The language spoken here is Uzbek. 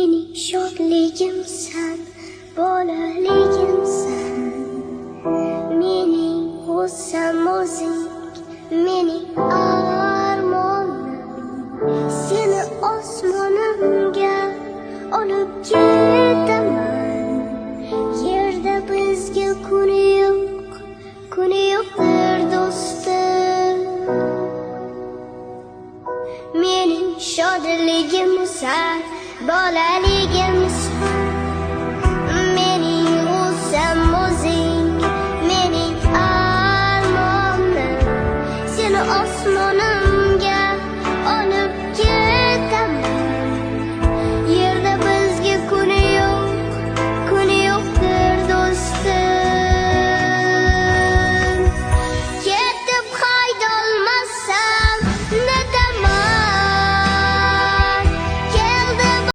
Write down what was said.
mening shodligimsan, bolaligimsan. Mening g'ussam o'zing, mening armonim. Seni osmonimga olib ketaman. Yerda bizga kuni yo'qdir do'stim. Mening shodligimsan, bolaligimsan.